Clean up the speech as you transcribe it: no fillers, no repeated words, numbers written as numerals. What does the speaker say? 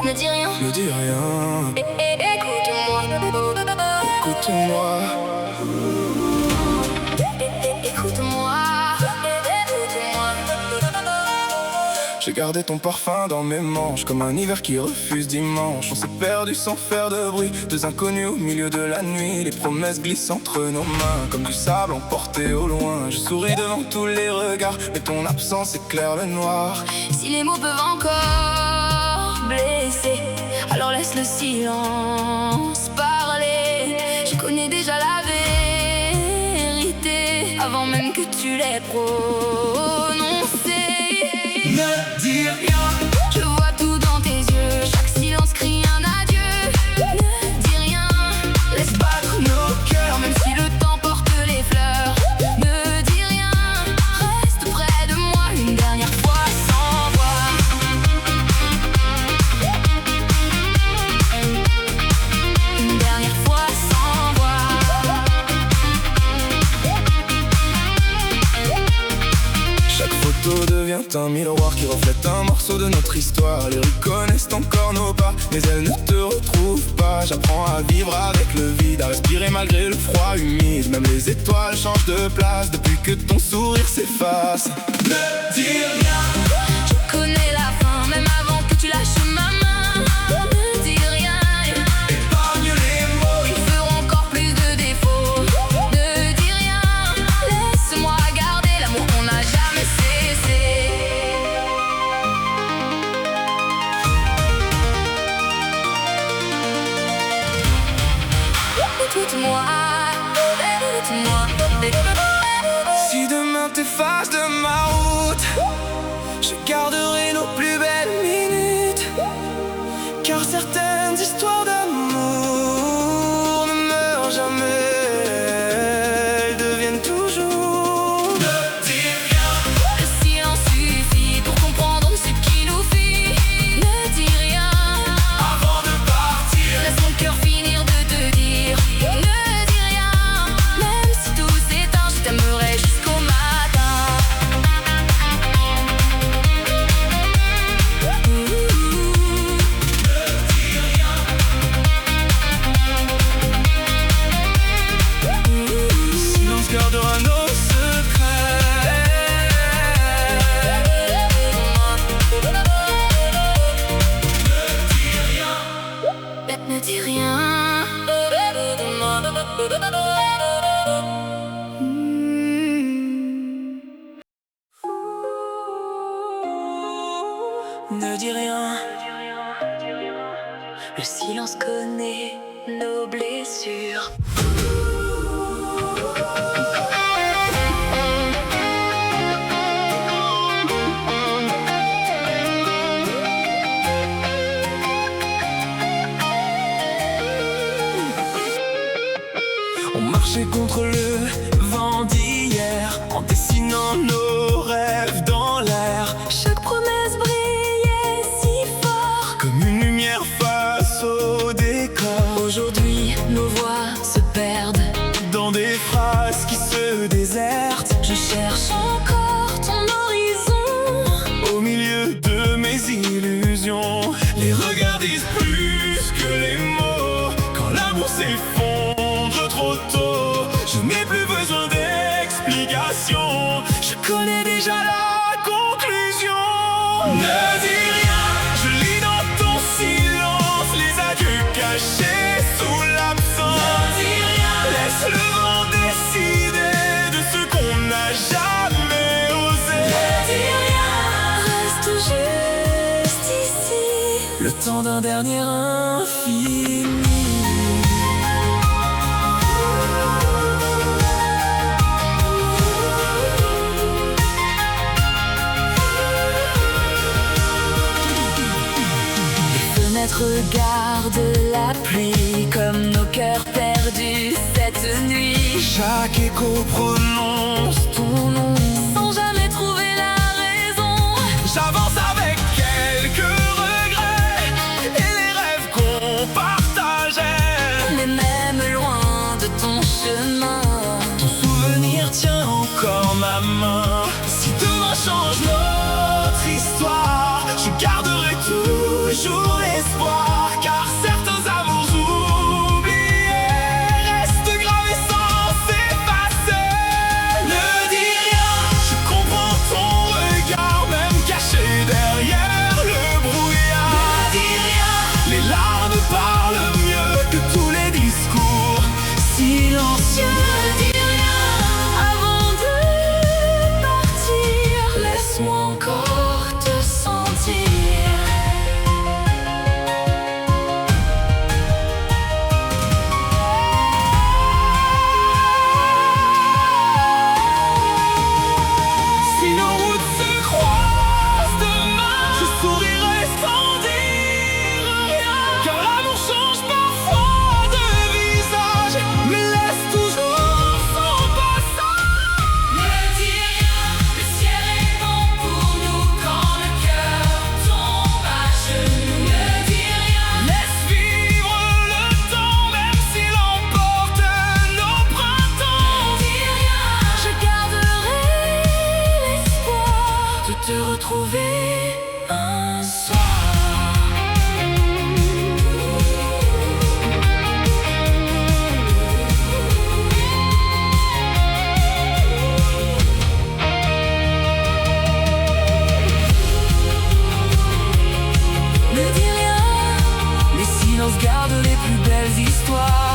Ne dis rien, Ne dis rien, écoute-moi. écoute-moi. Écoute-moi. J'ai gardé ton parfum dans mes manches, comme un hiver qui refuse dimanche. On s'est perdu sans faire de bruit, deux inconnus au milieu de la nuit. Les promesses glissent entre nos mains, comme du sable emporté au loin. Je souris devant tous les regards, mais ton absence éclaire le noir. Si les mots peuvent encore blesser, alors laisse le silence parler. Je connais déjà la vérité, avant même que tu l'aies prononcée. Ne dis rien, Je vois tout dans tes yeux, chaque silence crie un adieu. Ne dis rien, laisse battre nos cœurs, même si le temps porte les fleurs. Ne dis rien, reste près de moi une dernière fois sans voix. Une dernière fois sans voix. chaque photo devient un miroir qui reflète un morceau de notre histoire. Les rues connaissent encore nos pas, mais elles ne te retrouvent pas. J'apprends à vivre avec le vide, à respirer malgré le froid humide. Même les étoiles changent de place depuis que ton sourire s'efface. Ne dis rien, Je connais la fin, même avant que tu lâches ma main. Ne dis rien, épargne les mots. ils feront encore plus de défauts. Ne dis rien, laisse-moi garder l'amour qu'on n'a jamais cessé. Écoute-moi, écoute-moi. Si demain t'effaces de ma route, je garderai nos plus belles minutes. Car certaines histoires d'amour ne meurent jamais, elles deviennent toujours. Ne dis rien, Le silence suffit pour comprendre ce qui nous fuit. Ne dis rien, avant de partir. laisse mon cœur finir de te dire. Ne dis rien, même si tout s'éteint, je t'aimerai jusqu'au matin. Silence gardera nos secrets. Ne dis rien. Ne dis rien. Le silence connaît nos blessures. On marchait contre le vent d'hier, en dessinant nos rêves dans l'air. Chaque promesse brillait si fort. Comme une lumière face au décor. Aujourd'hui, nos voix se perdent. Dans des phrases qui se désertent. Je cherche encore ton horizon. Au milieu de mes illusions, les regards disent plus que les mots. Quand l'amour s'effondre trop tôt, je n'ai plus besoin d'explications. Je connais déjà la conclusion. Ne dis rien, je lis dans ton silence les adieux cachés sous l'absence. Ne dis rien, laisse le vent décider de ce qu'on n'a jamais osé. Ne dis rien, reste juste ici. Le temps d'un dernier infini. Les fenêtres gardent la pluie, comme nos cœurs perdus cette nuit. Chaque écho prononce ton nom. Sans jamais trouver la raison. J'avance avec quelques regrets et les rêves qu'on partageait. Mais même loin de ton chemin, Ton souvenir tient encore ma main. Si demain change notre histoire, je garderai toujours l'espoir, car certains amours oubliés restent gravés sans s'effacer. Ne dis rien, je comprends ton regard, même caché derrière le brouillard. Ne dis rien, Les larmes parlent mieux que tous les discours silencieux. ne dis rien avant de partir. Laisse-moi encore te sentir. Si nos routes se croisent demain, je sourirai sans dire rien, car l'amour change parfois de visage, mais laisse toujours son passage. Ne dis rien, le ciel est bon pour nous quand le cœur tombe à genoux. Ne dis rien, Laisse vivre le temps, même s'il emporte nos printemps. ne dis rien. Je garderai l'espoir de te retrouver un soir. Ne dis rien, les silences gardent les plus belles histoires.